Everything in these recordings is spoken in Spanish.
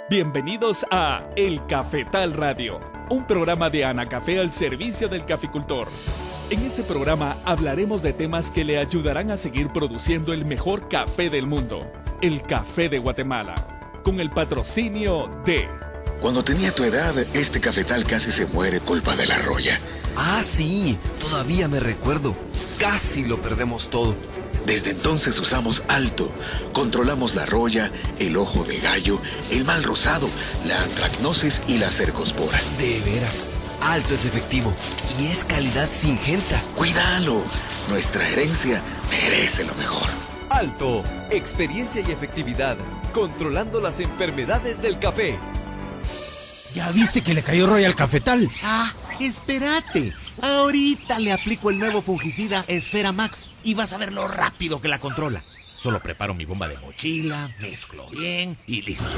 Bienvenidos a El Cafetal Radio, un programa de Anacafé al servicio del caficultor. En este programa hablaremos de temas que le ayudarán a seguir produciendo el mejor café del mundo, el café de Guatemala, con el patrocinio de... Cuando tenía tu edad, este cafetal casi se muere culpa de la roya. Ah, sí, todavía me recuerdo. Casi lo perdemos todo. Desde entonces usamos Alto. Controlamos la roya, el ojo de gallo, el mal rosado, la antracnosis y la cercospora. De veras, Alto es efectivo y es calidad Syngenta. ¡Cuídalo! Nuestra herencia merece lo mejor. Alto, experiencia y efectividad, controlando las enfermedades del café. ¿Ya viste que le cayó roya al cafetal? Ah, espérate. Ahorita le aplico el nuevo fungicida Esfera Max y vas a ver lo rápido que la controla. Solo preparo mi bomba de mochila, mezclo bien y listo.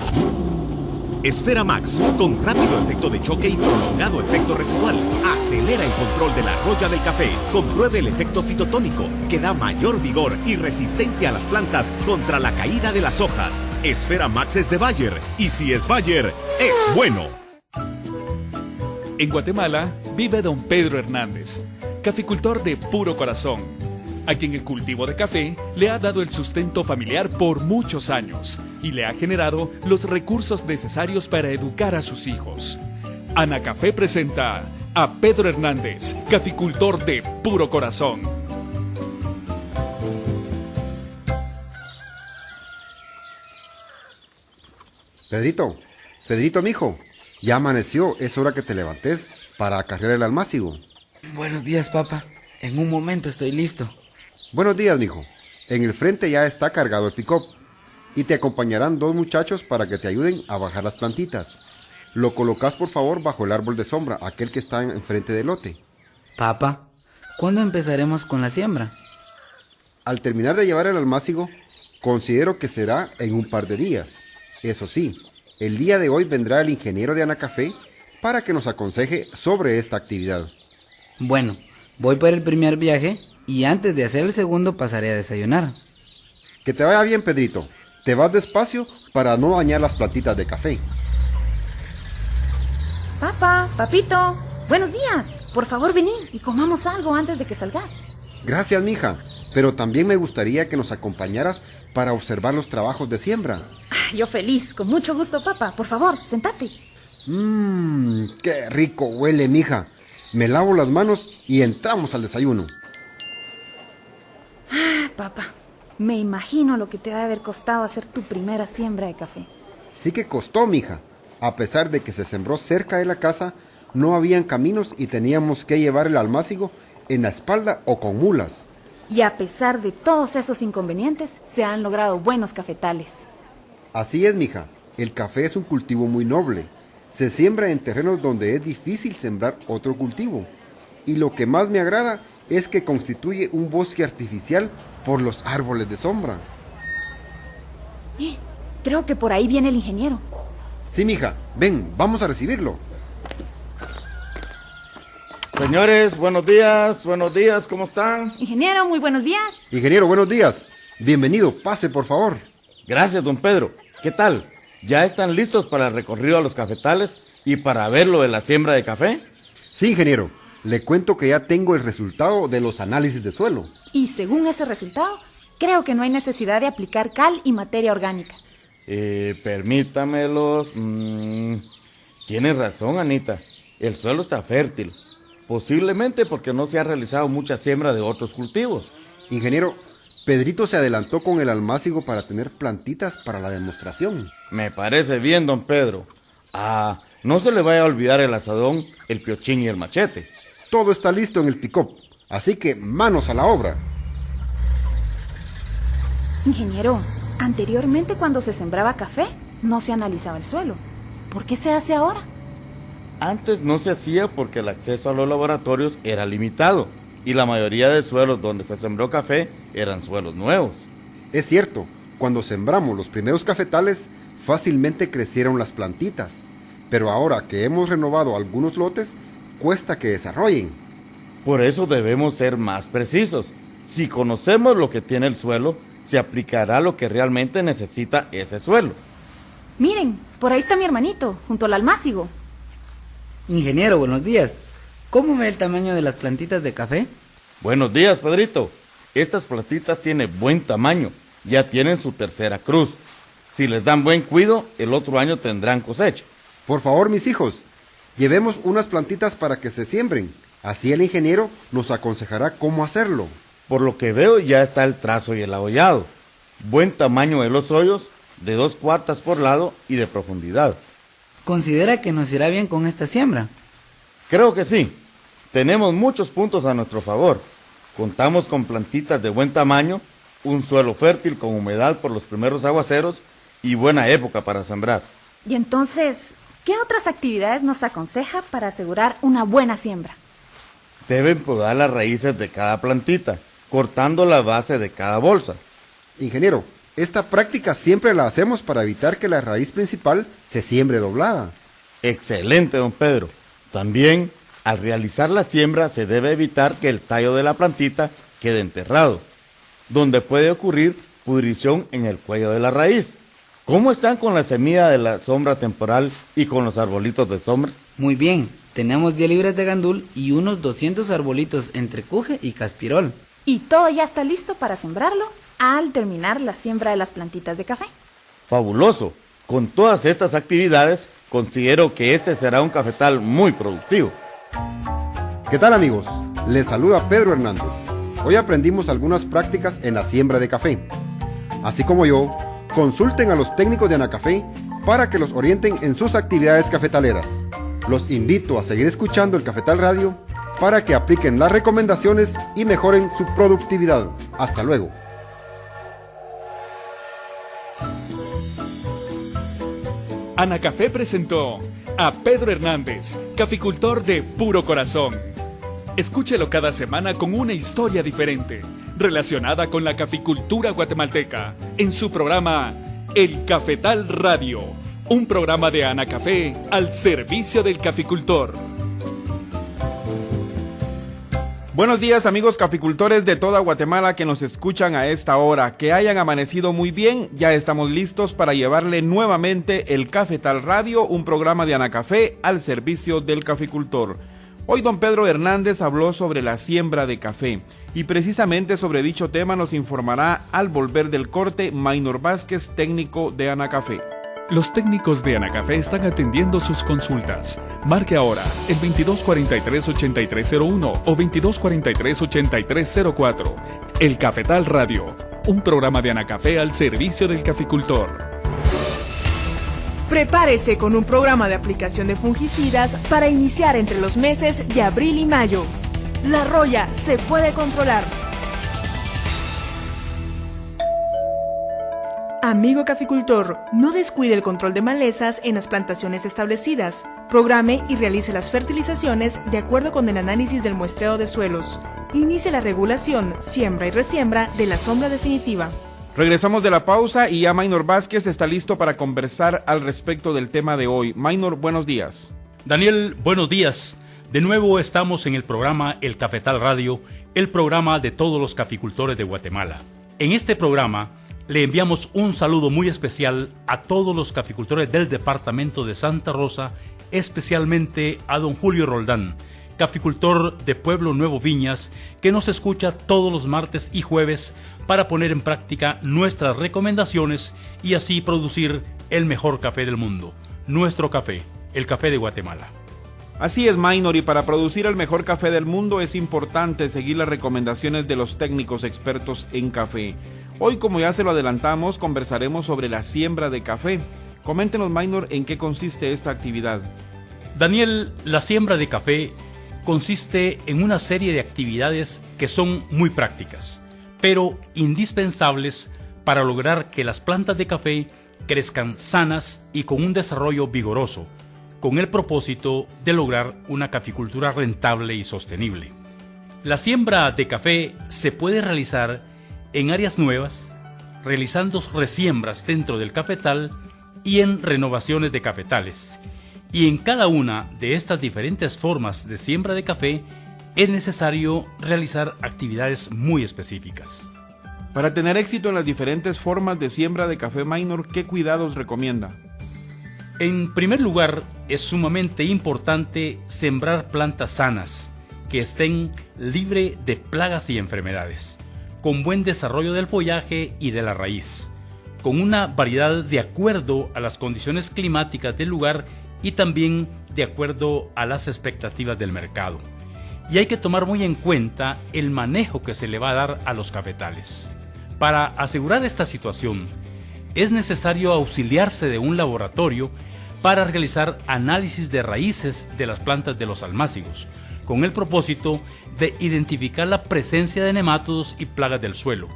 Esfera Max, con rápido efecto de choque y prolongado efecto residual, acelera el control de la roya del café. Compruebe el efecto fitotónico, que da mayor vigor y resistencia a las plantas contra la caída de las hojas. Esfera Max es de Bayer, y si es Bayer, es bueno. En Guatemala vive don Pedro Hernández, caficultor de puro corazón, a quien el cultivo de café le ha dado el sustento familiar por muchos años y le ha generado los recursos necesarios para educar a sus hijos. Anacafé presenta a Pedro Hernández, caficultor de puro corazón. Pedrito, mijo, ya amaneció, es hora que te levantes para acarrear el almácigo. Buenos días, papá. En un momento estoy listo. Buenos días, mijo. En el frente ya está cargado el pick-up y te acompañarán dos muchachos para que te ayuden a bajar las plantitas. Lo colocas por favor bajo el árbol de sombra, aquel que está enfrente del lote. Papá, ¿cuándo empezaremos con la siembra? Al terminar de llevar el almácigo, considero que será en un par de días. Eso sí, el día de hoy vendrá el ingeniero de Anacafé para que nos aconseje sobre esta actividad. Bueno, voy por el primer viaje y antes de hacer el segundo pasaré a desayunar. Que te vaya bien, Pedrito. Te vas despacio para no dañar las plantitas de café. Papito, buenos días. Por favor, vení y comamos algo antes de que salgas. Gracias, mija, pero también me gustaría que nos acompañaras para observar los trabajos de siembra. Yo feliz, con mucho gusto, papá. Por favor, sentate. Qué rico huele, mija. Me lavo las manos y entramos al desayuno. Papá, me imagino lo que te debe haber costado hacer tu primera siembra de café. Sí que costó, mija. A pesar de que se sembró cerca de la casa, no habían caminos y teníamos que llevar el almácigo en la espalda o con mulas. Y a pesar de todos esos inconvenientes, se han logrado buenos cafetales. Así es, mija. El café es un cultivo muy noble. Se siembra en terrenos donde es difícil sembrar otro cultivo. Y lo que más me agrada es que constituye un bosque artificial por los árboles de sombra. Creo que por ahí viene el ingeniero. Sí, mija. Ven, vamos a recibirlo. Señores, buenos días, ¿cómo están? Ingeniero, muy buenos días. Ingeniero, buenos días. Bienvenido, pase por favor. Gracias, don Pedro. ¿Qué tal? ¿Ya están listos para el recorrido a los cafetales y para ver lo de la siembra de café? Sí, ingeniero. Le cuento que ya tengo el resultado de los análisis de suelo. Y según ese resultado, creo que no hay necesidad de aplicar cal y materia orgánica. Permítamelos. Tienes razón, Anita. El suelo está fértil. Posiblemente porque no se ha realizado mucha siembra de otros cultivos. Ingeniero, Pedrito se adelantó con el almácigo para tener plantitas para la demostración. Me parece bien, don Pedro. No se le vaya a olvidar el asadón, el piochín y el machete. Todo está listo en el pick-up, así que manos a la obra. Ingeniero, anteriormente cuando se sembraba café, no se analizaba el suelo. ¿Por qué se hace ahora? Antes no se hacía porque el acceso a los laboratorios era limitado y la mayoría de suelos donde se sembró café eran suelos nuevos. Es cierto, cuando sembramos los primeros cafetales, fácilmente crecieron las plantitas, pero ahora que hemos renovado algunos lotes, cuesta que desarrollen. Por eso debemos ser más precisos. Si conocemos lo que tiene el suelo, se aplicará lo que realmente necesita ese suelo. Miren, por ahí está mi hermanito, junto al almácigo. Ingeniero, buenos días. ¿Cómo ve el tamaño de las plantitas de café? Buenos días, Pedrito. Estas plantitas tienen buen tamaño, ya tienen su tercera cruz. Si les dan buen cuidado, el otro año tendrán cosecha. Por favor, mis hijos, llevemos unas plantitas para que se siembren. Así el ingeniero nos aconsejará cómo hacerlo. Por lo que veo, ya está el trazo y el abollado. Buen tamaño de los hoyos, de 2/4 por lado y de profundidad. ¿Considera que nos irá bien con esta siembra? Creo que sí. Tenemos muchos puntos a nuestro favor. Contamos con plantitas de buen tamaño, un suelo fértil con humedad por los primeros aguaceros y buena época para sembrar. Y entonces, ¿qué otras actividades nos aconseja para asegurar una buena siembra? Deben podar las raíces de cada plantita, cortando la base de cada bolsa. Ingeniero, esta práctica siempre la hacemos para evitar que la raíz principal se siembre doblada. Excelente, don Pedro. También, al realizar la siembra, se debe evitar que el tallo de la plantita quede enterrado, donde puede ocurrir pudrición en el cuello de la raíz. ¿Cómo están con la semilla de la sombra temporal y con los arbolitos de sombra? Muy bien, tenemos 10 libras de gandul y unos 200 arbolitos entre cuje y caspirol. Y todo ya está listo para sembrarlo al terminar la siembra de las plantitas de café. Fabuloso. Con todas estas actividades, considero que este será un cafetal muy productivo. ¿Qué tal, amigos? Les saluda Pedro Hernández. Hoy aprendimos algunas prácticas en la siembra de café. Así como yo, consulten a los técnicos de Anacafé para que los orienten en sus actividades cafetaleras. Los invito a seguir escuchando el Cafetal Radio para que apliquen las recomendaciones y mejoren su productividad. Hasta luego. Anacafé presentó a Pedro Hernández, caficultor de puro corazón. Escúchelo cada semana con una historia diferente, relacionada con la caficultura guatemalteca, en su programa El Cafetal Radio, un programa de Anacafé al servicio del caficultor. Buenos días, amigos caficultores de toda Guatemala que nos escuchan a esta hora. Que hayan amanecido muy bien. Ya estamos listos para llevarle nuevamente el Cafetal Radio, un programa de Anacafé al servicio del caficultor. Hoy don Pedro Hernández habló sobre la siembra de café y precisamente sobre dicho tema nos informará al volver del corte Maynor Vázquez, técnico de Anacafé. Los técnicos de Anacafé están atendiendo sus consultas. Marque ahora el 2243-8301 o 2243-8304. El Cafetal Radio, un programa de Anacafé al servicio del caficultor. Prepárese con un programa de aplicación de fungicidas para iniciar entre los meses de abril y mayo. La roya se puede controlar. Amigo caficultor, no descuide el control de malezas en las plantaciones establecidas. Programe y realice las fertilizaciones de acuerdo con el análisis del muestreo de suelos. Inicie la regulación, siembra y resiembra de la sombra definitiva. Regresamos de la pausa y ya Maynor Vázquez está listo para conversar al respecto del tema de hoy. Maynor, buenos días. Daniel, buenos días. De nuevo estamos en el programa El Cafetal Radio, el programa de todos los caficultores de Guatemala. En este programa le enviamos un saludo muy especial a todos los caficultores del departamento de Santa Rosa, especialmente a don Julio Roldán, caficultor de Pueblo Nuevo Viñas, que nos escucha todos los martes y jueves para poner en práctica nuestras recomendaciones y así producir el mejor café del mundo, nuestro café, el café de Guatemala. Así es, Maynor, y para producir el mejor café del mundo es importante seguir las recomendaciones de los técnicos expertos en café. Hoy, como ya se lo adelantamos, conversaremos sobre la siembra de café. Coméntenos, Maynor, en qué consiste esta actividad. Daniel, la siembra de café consiste en una serie de actividades que son muy prácticas, pero indispensables para lograr que las plantas de café crezcan sanas y con un desarrollo vigoroso, con el propósito de lograr una caficultura rentable y sostenible. La siembra de café se puede realizar en áreas nuevas, realizando resiembras dentro del cafetal y en renovaciones de cafetales. Y en cada una de estas diferentes formas de siembra de café es necesario realizar actividades muy específicas. Para tener éxito en las diferentes formas de siembra de café, Maynor, ¿qué cuidados recomienda? En primer lugar, es sumamente importante sembrar plantas sanas, que estén libres de plagas y enfermedades, con buen desarrollo del follaje y de la raíz, con una variedad de acuerdo a las condiciones climáticas del lugar y también de acuerdo a las expectativas del mercado. Y hay que tomar muy en cuenta el manejo que se le va a dar a los cafetales. Para asegurar esta situación, es necesario auxiliarse de un laboratorio para realizar análisis de raíces de las plantas de los almácigos, con el propósito de identificar la presencia de nemátodos y plagas del suelo.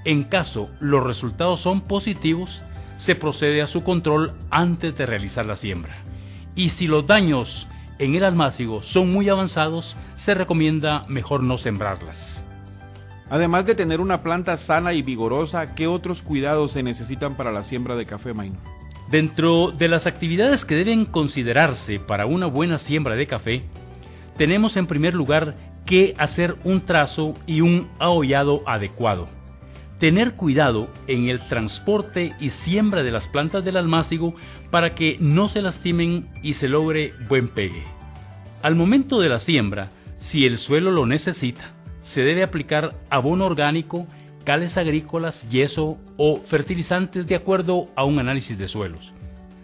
En caso los resultados son positivos, se procede a su control antes de realizar la siembra. Y si los daños en el almácigo son muy avanzados, se recomienda mejor no sembrarlas. Además de tener una planta sana y vigorosa, ¿qué otros cuidados se necesitan para la siembra de café, Maynor? Dentro de las actividades que deben considerarse para una buena siembra de café, tenemos en primer lugar que hacer un trazo y un ahollado adecuado. Tener cuidado en el transporte y siembra de las plantas del almácigo para que no se lastimen y se logre buen pegue. Al momento de la siembra, si el suelo lo necesita, se debe aplicar abono orgánico, cales agrícolas, yeso o fertilizantes de acuerdo a un análisis de suelos.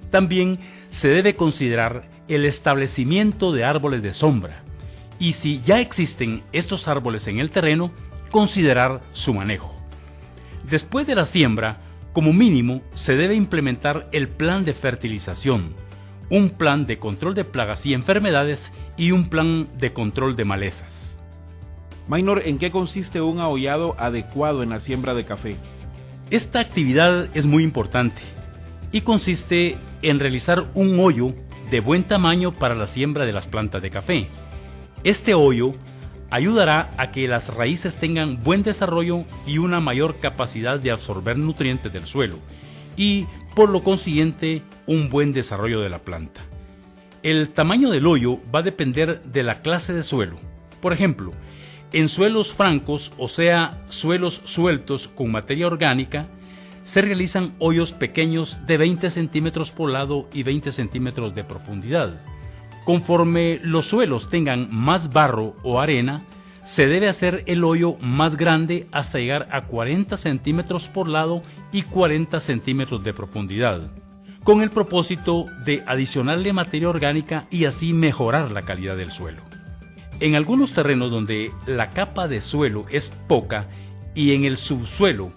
También se debe considerar el establecimiento de árboles de sombra y si ya existen estos árboles en el terreno, considerar su manejo. Después de la siembra, como mínimo, se debe implementar el plan de fertilización, un plan de control de plagas y enfermedades y un plan de control de malezas. Maynor, ¿en qué consiste un ahollado adecuado en la siembra de café? Esta actividad es muy importante y consiste en realizar un hoyo de buen tamaño para la siembra de las plantas de café. Este hoyo ayudará a que las raíces tengan buen desarrollo y una mayor capacidad de absorber nutrientes del suelo y, por lo consiguiente, un buen desarrollo de la planta. El tamaño del hoyo va a depender de la clase de suelo. Por ejemplo, en suelos francos, o sea, suelos sueltos con materia orgánica, se realizan hoyos pequeños de 20 centímetros por lado y 20 centímetros de profundidad. Conforme los suelos tengan más barro o arena, se debe hacer el hoyo más grande hasta llegar a 40 centímetros por lado y 40 centímetros de profundidad, con el propósito de adicionarle materia orgánica y así mejorar la calidad del suelo. En algunos terrenos donde la capa de suelo es poca y en el subsuelo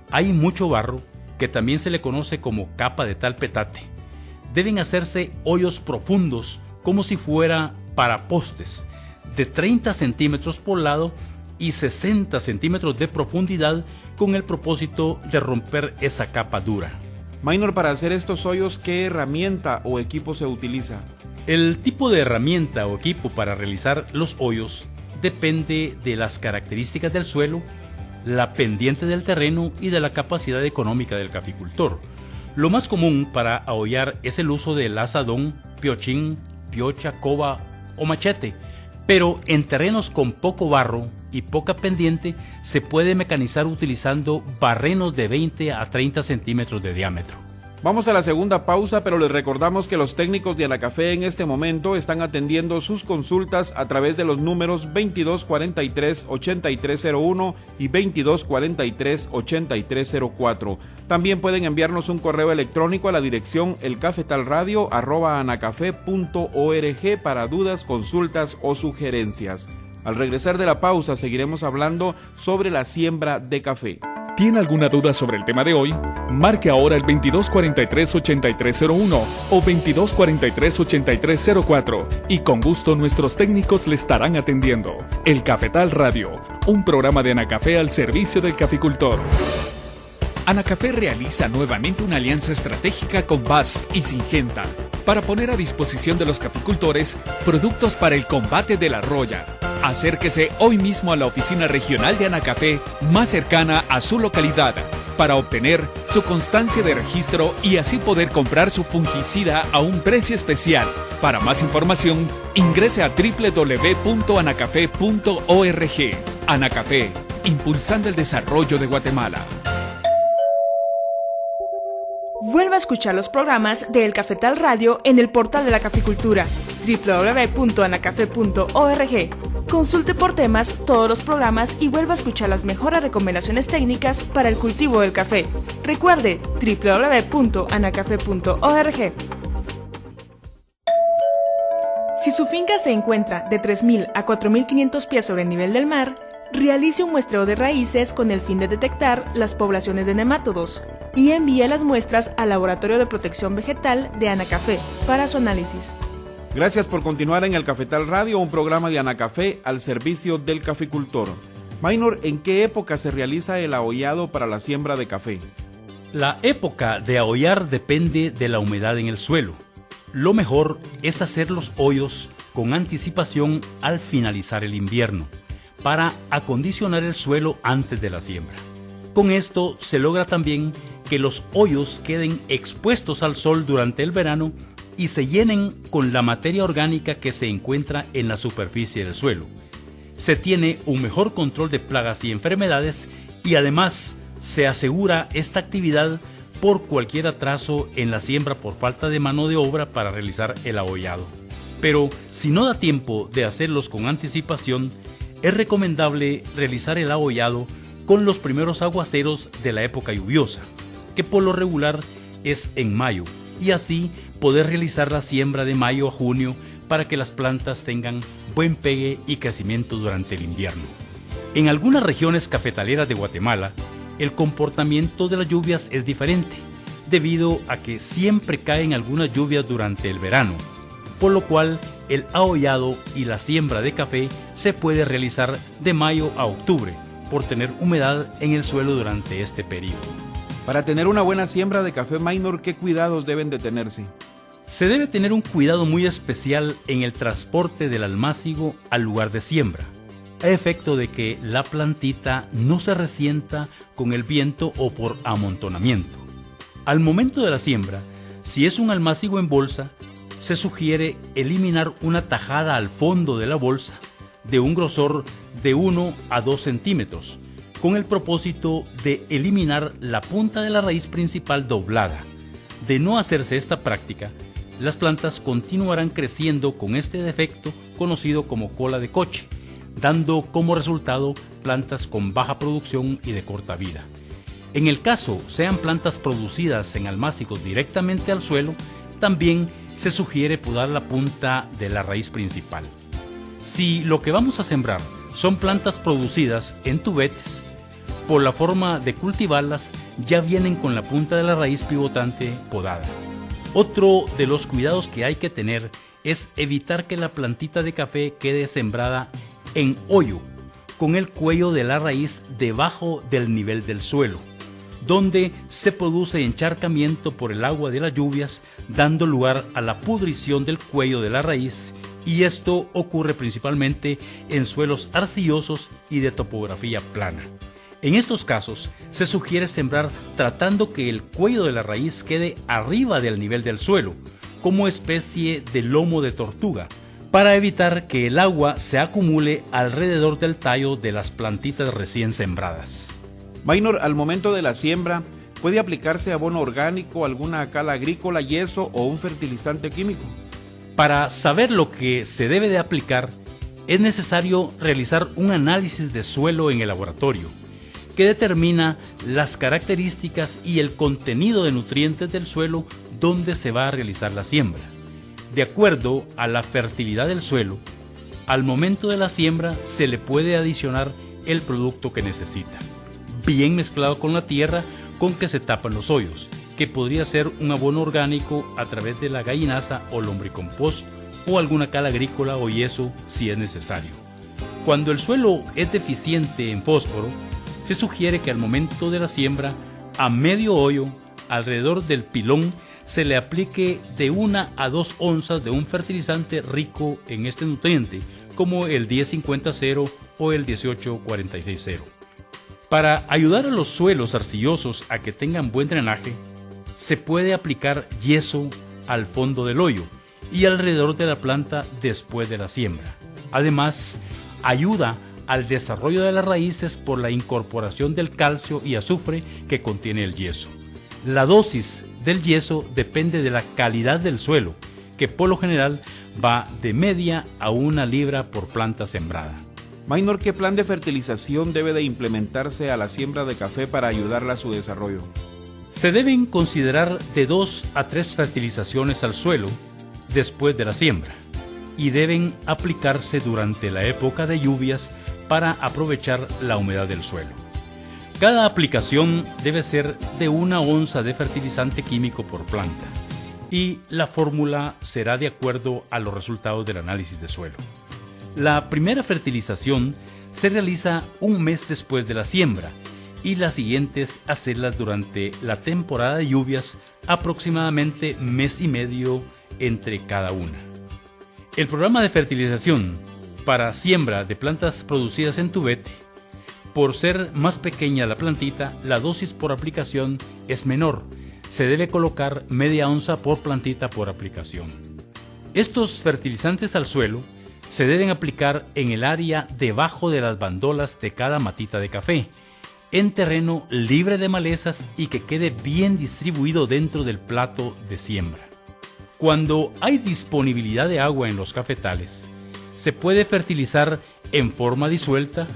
hay mucho barro, que también se le conoce como capa de tal petate, deben hacerse hoyos profundos como si fuera para postes, de 30 centímetros por lado y 60 centímetros de profundidad con el propósito de romper esa capa dura. Maynor, para hacer estos hoyos, ¿qué herramienta o equipo se utiliza? El tipo de herramienta o equipo para realizar los hoyos depende de las características del suelo, la pendiente del terreno y de la capacidad económica del caficultor. Lo más común para ahollar es el uso del azadón, piochín, piocha, coba o machete, pero en terrenos con poco barro y poca pendiente se puede mecanizar utilizando barrenos de 20 a 30 centímetros de diámetro. Vamos a la segunda pausa, pero les recordamos que los técnicos de Anacafé en este momento están atendiendo sus consultas a través de los números 2243-8301 y 2243-8304. También pueden enviarnos un correo electrónico a la dirección elcafetalradio@anacafe.org para dudas, consultas o sugerencias. Al regresar de la pausa seguiremos hablando sobre la siembra de café. ¿Tiene alguna duda sobre el tema de hoy? Marque ahora el 2243-8301 o 2243-8304 y con gusto nuestros técnicos le estarán atendiendo. El Cafetal Radio, un programa de Anacafé al servicio del caficultor. Anacafé realiza nuevamente una alianza estratégica con BASF y Syngenta para poner a disposición de los caficultores productos para el combate de la roya. Acérquese hoy mismo a la oficina regional de Anacafé más cercana a su localidad para obtener su constancia de registro y así poder comprar su fungicida a un precio especial. Para más información, ingrese a www.anacafé.org. Anacafé, impulsando el desarrollo de Guatemala. Vuelva a escuchar los programas de El Cafetal Radio en el portal de la caficultura, www.anacafe.org. Consulte por temas todos los programas y vuelva a escuchar las mejores recomendaciones técnicas para el cultivo del café. Recuerde, www.anacafe.org. Si su finca se encuentra de 3.000 a 4.500 pies sobre el nivel del mar, realice un muestreo de raíces con el fin de detectar las poblaciones de nemátodos y envíe las muestras al Laboratorio de Protección Vegetal de Anacafé para su análisis. Gracias por continuar en El Cafetal Radio, un programa de Anacafé al servicio del caficultor. Maynor, ¿en qué época se realiza el ahollado para la siembra de café? La época de ahollar depende de la humedad en el suelo. Lo mejor es hacer los hoyos con anticipación al finalizar el invierno, para acondicionar el suelo antes de la siembra. Con esto se logra también que los hoyos queden expuestos al sol durante el verano y se llenen con la materia orgánica que se encuentra en la superficie del suelo. Se tiene un mejor control de plagas y enfermedades y además se asegura esta actividad por cualquier atraso en la siembra por falta de mano de obra para realizar el ahollado. Pero si no da tiempo de hacerlos con anticipación, es recomendable realizar el ahollado con los primeros aguaceros de la época lluviosa, que por lo regular es en mayo, y así poder realizar la siembra de mayo a junio para que las plantas tengan buen pegue y crecimiento durante el invierno. En algunas regiones cafetaleras de Guatemala, el comportamiento de las lluvias es diferente, debido a que siempre caen algunas lluvias durante el verano, por lo cual el ahollado y la siembra de café se puede realizar de mayo a octubre, por tener humedad en el suelo durante este periodo. Para tener una buena siembra de café, Maynor, ¿qué cuidados deben de tenerse? Se debe tener un cuidado muy especial en el transporte del almácigo al lugar de siembra, a efecto de que la plantita no se resienta con el viento o por amontonamiento. Al momento de la siembra, si es un almácigo en bolsa, se sugiere eliminar una tajada al fondo de la bolsa de un grosor de 1 a 2 centímetros, con el propósito de eliminar la punta de la raíz principal doblada. De no hacerse esta práctica, las plantas continuarán creciendo con este defecto conocido como cola de coche, dando como resultado plantas con baja producción y de corta vida. En el caso sean plantas producidas en almácigos directamente al suelo, también se sugiere podar la punta de la raíz principal. Si lo que vamos a sembrar son plantas producidas en tubetes, por la forma de cultivarlas ya vienen con la punta de la raíz pivotante podada. Otro de los cuidados que hay que tener es evitar que la plantita de café quede sembrada en hoyo, con el cuello de la raíz debajo del nivel del suelo, donde se produce encharcamiento por el agua de las lluvias, dando lugar a la pudrición del cuello de la raíz, y esto ocurre principalmente en suelos arcillosos y de topografía plana. En estos casos, se sugiere sembrar tratando que el cuello de la raíz quede arriba del nivel del suelo, como especie de lomo de tortuga, para evitar que el agua se acumule alrededor del tallo de las plantitas recién sembradas. Maynor, al momento de la siembra, ¿puede aplicarse abono orgánico, alguna cal agrícola, yeso o un fertilizante químico? Para saber lo que se debe de aplicar, es necesario realizar un análisis de suelo en el laboratorio, que determina las características y el contenido de nutrientes del suelo donde se va a realizar la siembra. De acuerdo a la fertilidad del suelo, al momento de la siembra se le puede adicionar el producto que necesita, bien mezclado con la tierra con que se tapan los hoyos, que podría ser un abono orgánico a través de la gallinaza o lombricompost o alguna cal agrícola o yeso si es necesario. Cuando el suelo es deficiente en fósforo, se sugiere que al momento de la siembra, a medio hoyo, alrededor del pilón, se le aplique de 1 a 2 onzas de un fertilizante rico en este nutriente, como el 10-50-0 o el 18-46-0. Para ayudar a los suelos arcillosos a que tengan buen drenaje, se puede aplicar yeso al fondo del hoyo y alrededor de la planta después de la siembra. Además, ayuda al desarrollo de las raíces por la incorporación del calcio y azufre que contiene el yeso. La dosis del yeso depende de la calidad del suelo, que por lo general va de media a 1 libra por planta sembrada. Maynor, ¿qué plan de fertilización debe de implementarse a la siembra de café para ayudarla a su desarrollo? Se deben considerar de 2 a 3 fertilizaciones al suelo después de la siembra y deben aplicarse durante la época de lluvias para aprovechar la humedad del suelo. Cada aplicación debe ser de 1 onza de fertilizante químico por planta y la fórmula será de acuerdo a los resultados del análisis de suelo. La primera fertilización se realiza 1 mes después de la siembra y las siguientes hacerlas durante la temporada de lluvias, aproximadamente 1 mes y medio entre cada una. El programa de fertilización para siembra de plantas producidas en tubete, por ser más pequeña la plantita, la dosis por aplicación es menor. Se debe colocar media onza por plantita por aplicación. Estos fertilizantes al suelo se deben aplicar en el área debajo de las bandolas de cada matita de café, en terreno libre de malezas y que quede bien distribuido dentro del plato de siembra. Cuando hay disponibilidad de agua en los cafetales, se puede fertilizar en forma disuelta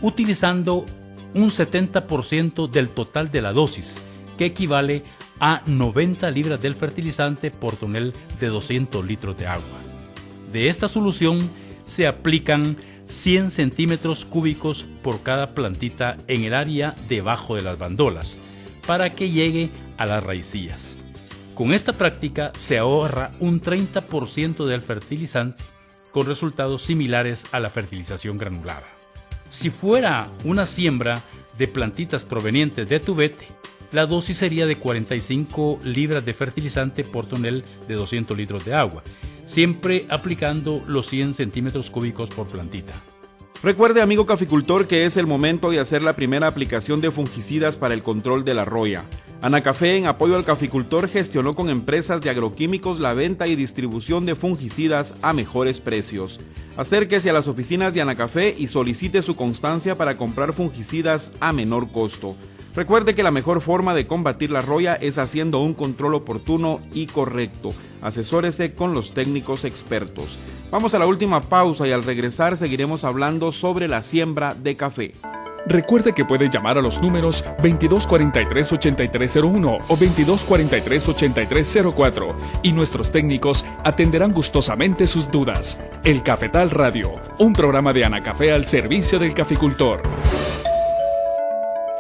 utilizando un 70% del total de la dosis, que equivale a 90 libras del fertilizante por tonel de 200 litros de agua. De esta solución se aplican 100 centímetros cúbicos por cada plantita en el área debajo de las bandolas, para que llegue a las raicillas. Con esta práctica se ahorra un 30% del fertilizante, con resultados similares a la fertilización granulada. Si fuera una siembra de plantitas provenientes de tubete, la dosis sería de 45 libras de fertilizante por tonel de 200 litros de agua, siempre aplicando los 100 centímetros cúbicos por plantita. Recuerde, amigo caficultor, que es el momento de hacer la primera aplicación de fungicidas para el control de la roya. Anacafé, en apoyo al caficultor, gestionó con empresas de agroquímicos la venta y distribución de fungicidas a mejores precios. Acérquese a las oficinas de Anacafé y solicite su constancia para comprar fungicidas a menor costo. Recuerde que la mejor forma de combatir la roya es haciendo un control oportuno y correcto. Asesórese con los técnicos expertos. Vamos a la última pausa y al regresar seguiremos hablando sobre la siembra de café. Recuerde que puede llamar a los números 2243-8301 o 2243-8304 y nuestros técnicos atenderán gustosamente sus dudas. El Cafetal Radio, un programa de Anacafé al servicio del caficultor.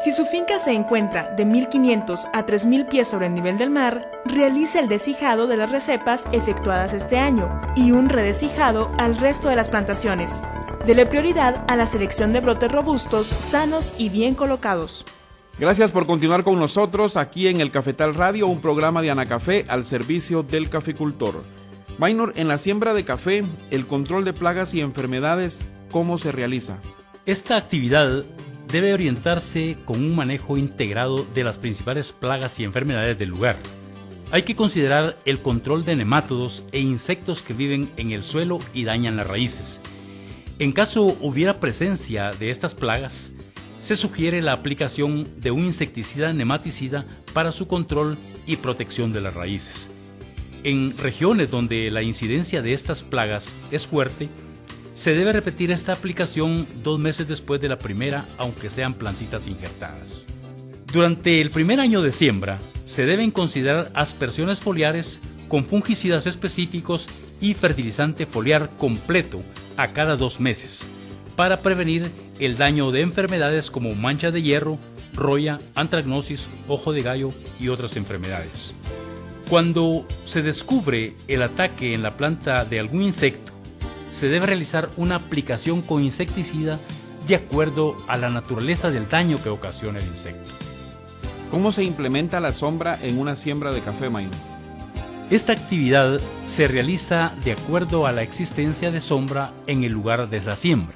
Si su finca se encuentra de 1.500 a 3.000 pies sobre el nivel del mar, realice el descijado de las recepas efectuadas este año y un redescijado al resto de las plantaciones. Dele prioridad a la selección de brotes robustos, sanos y bien colocados. Gracias por continuar con nosotros aquí en el Cafetal Radio, un programa de Anacafé al servicio del caficultor. Maynor, en la siembra de café, el control de plagas y enfermedades, ¿cómo se realiza? Esta actividad debe orientarse con un manejo integrado de las principales plagas y enfermedades del lugar. Hay que considerar el control de nemátodos e insectos que viven en el suelo y dañan las raíces. En caso hubiera presencia de estas plagas, se sugiere la aplicación de un insecticida nematicida para su control y protección de las raíces. En regiones donde la incidencia de estas plagas es fuerte, se debe repetir esta aplicación 2 meses después de la primera, aunque sean plantitas injertadas. Durante el primer año de siembra, se deben considerar aspersiones foliares con fungicidas específicos y fertilizante foliar completo a cada 2 meses, para prevenir el daño de enfermedades como mancha de hierro, roya, antracnosis, ojo de gallo y otras enfermedades. Cuando se descubre el ataque en la planta de algún insecto, se debe realizar una aplicación con insecticida de acuerdo a la naturaleza del daño que ocasiona el insecto. ¿Cómo se implementa la sombra en una siembra de café, Maynor? Esta actividad se realiza de acuerdo a la existencia de sombra en el lugar de la siembra,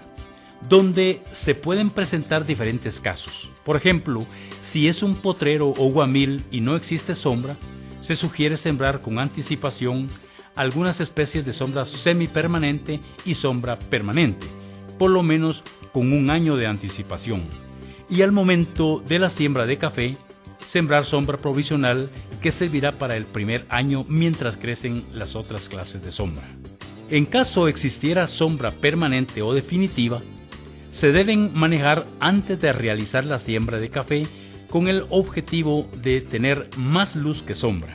donde se pueden presentar diferentes casos. Por ejemplo, si es un potrero o guamil y no existe sombra, se sugiere sembrar con anticipación algunas especies de sombra semipermanente y sombra permanente, por lo menos con 1 año de anticipación. Y al momento de la siembra de café, sembrar sombra provisional que servirá para el primer año mientras crecen las otras clases de sombra. En caso existiera sombra permanente o definitiva, se deben manejar antes de realizar la siembra de café con el objetivo de tener más luz que sombra,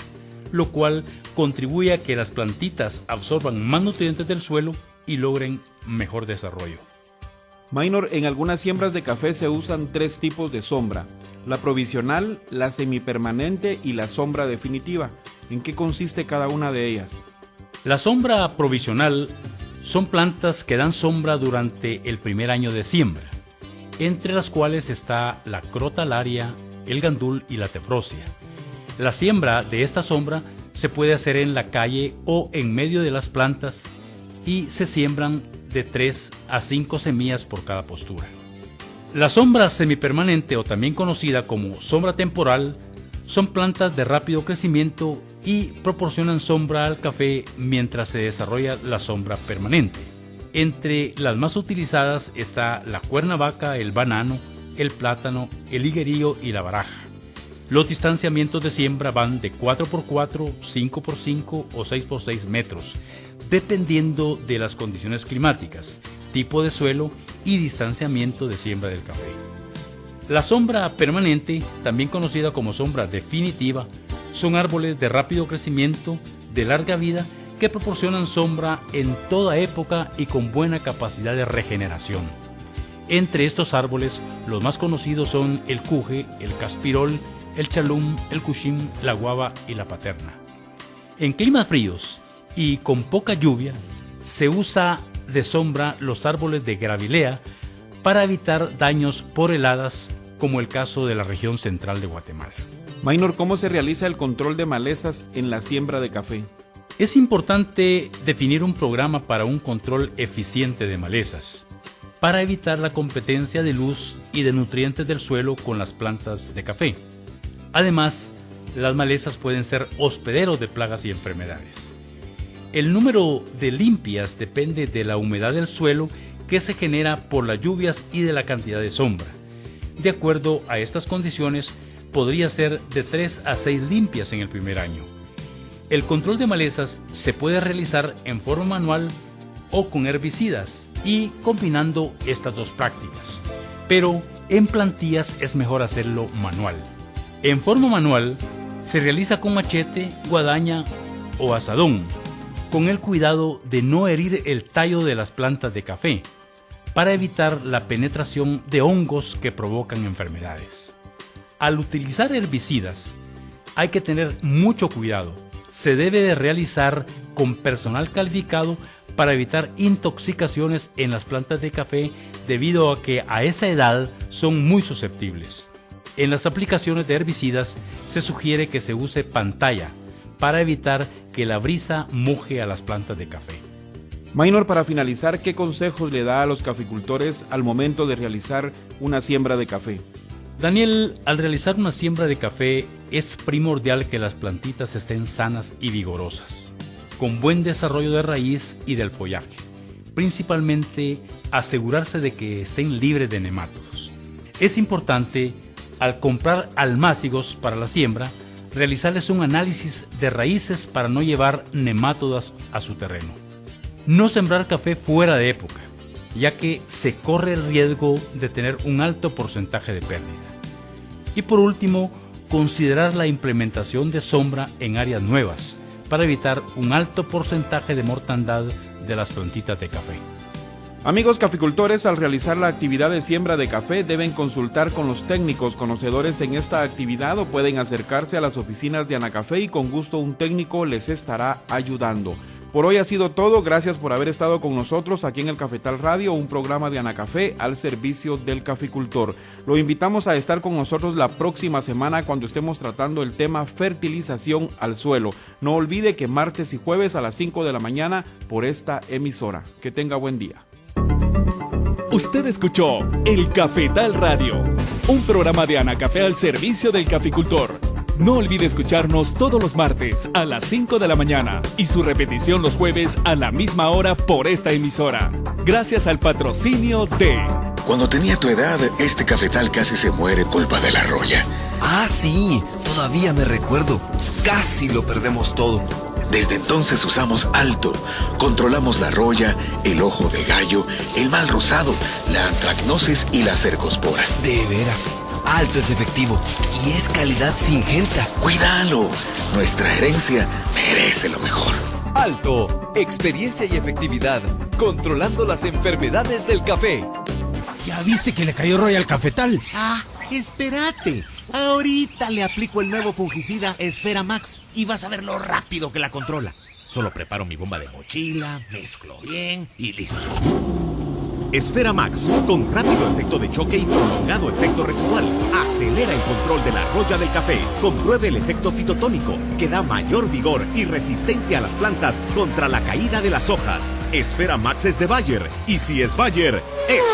lo cual contribuye a que las plantitas absorban más nutrientes del suelo y logren mejor desarrollo. Minor, en algunas siembras de café se usan 3 tipos de sombra: la provisional, la semipermanente y la sombra definitiva. ¿En qué consiste cada una de ellas? La sombra provisional son plantas que dan sombra durante el primer año de siembra, entre las cuales está la crotalaria, el gandul y la tefrosia. La siembra de esta sombra se puede hacer en la calle o en medio de las plantas y se siembran de 3 a 5 semillas por cada postura. La sombra semipermanente, o también conocida como sombra temporal, son plantas de rápido crecimiento y proporcionan sombra al café mientras se desarrolla la sombra permanente. Entre las más utilizadas está la cuernavaca, el banano, el plátano, el higuerillo y la baraja. Los distanciamientos de siembra van de 4x4, 5x5 o 6x6 metros, dependiendo de las condiciones climáticas, tipo de suelo y distanciamiento de siembra del café. La sombra permanente, también conocida como sombra definitiva, son árboles de rápido crecimiento, de larga vida, que proporcionan sombra en toda época y con buena capacidad de regeneración. Entre estos árboles, los más conocidos son el cuje, el caspirol, el chalum, el cuchín, la guava y la paterna. En climas fríos y con pocas lluvias, se usa de sombra los árboles de gravilea para evitar daños por heladas, como el caso de la región central de Guatemala. Minor, ¿cómo se realiza el control de malezas en la siembra de café? Es importante definir un programa para un control eficiente de malezas, para evitar la competencia de luz y de nutrientes del suelo con las plantas de café. Además, las malezas pueden ser hospederos de plagas y enfermedades. El número de limpias depende de la humedad del suelo que se genera por las lluvias y de la cantidad de sombra. De acuerdo a estas condiciones, podría ser de 3 a 6 limpias en el primer año. El control de malezas se puede realizar en forma manual o con herbicidas y combinando estas dos prácticas, pero en plantillas es mejor hacerlo manual. En forma manual se realiza con machete, guadaña o azadón, con el cuidado de no herir el tallo de las plantas de café, para evitar la penetración de hongos que provocan enfermedades. Al utilizar herbicidas, hay que tener mucho cuidado. Se debe de realizar con personal calificado para evitar intoxicaciones en las plantas de café, debido a que a esa edad son muy susceptibles. En las aplicaciones de herbicidas se sugiere que se use pantalla para evitar que la brisa moje a las plantas de café. Minor, para finalizar, ¿qué consejos le da a los caficultores al momento de realizar una siembra de café? Daniel, al realizar una siembra de café es primordial que las plantitas estén sanas y vigorosas, con buen desarrollo de raíz y del follaje. Principalmente, asegurarse de que estén libres de nemátodos. Es importante, al comprar almácigos para la siembra, realizarles un análisis de raíces para no llevar nemátodas a su terreno. No sembrar café fuera de época, ya que se corre el riesgo de tener un alto porcentaje de pérdida. Y por último, considerar la implementación de sombra en áreas nuevas, para evitar un alto porcentaje de mortandad de las plantitas de café. Amigos caficultores, al realizar la actividad de siembra de café deben consultar con los técnicos conocedores en esta actividad, o pueden acercarse a las oficinas de Anacafé y con gusto un técnico les estará ayudando. Por hoy ha sido todo, gracias por haber estado con nosotros aquí en el Cafetal Radio, un programa de Anacafé al servicio del caficultor. Lo invitamos a estar con nosotros la próxima semana cuando estemos tratando el tema fertilización al suelo. No olvide que martes y jueves a las 5 de la mañana por esta emisora. Que tenga buen día. Usted escuchó El Cafetal Radio, un programa de Anacafé al servicio del caficultor. No olvide escucharnos todos los martes a las 5 de la mañana y su repetición los jueves a la misma hora por esta emisora. Gracias al patrocinio de... Cuando tenía tu edad, este cafetal casi se muere culpa de la roya. Ah, sí, Todavía me recuerdo, casi lo perdemos todo. Desde entonces usamos Alto. Controlamos la roya, el ojo de gallo, el mal rosado, la antracnosis y la cercospora. De veras, Alto es efectivo y es calidad Syngenta. Cuídalo. Nuestra herencia merece lo mejor. Alto, experiencia y efectividad, controlando las enfermedades del café. ¿Ya viste que le cayó rollo al cafetal? Ah, espérate. Ahorita le aplico el nuevo fungicida Esfera Max y vas a ver lo rápido que la controla. Solo preparo mi bomba de mochila, mezclo bien y listo. Esfera Max, con rápido efecto de choque y prolongado efecto residual, acelera el control de la roya del café. Compruebe el efecto fitotónico, que da mayor vigor y resistencia a las plantas contra la caída de las hojas. Esfera Max es de Bayer, y si es Bayer, es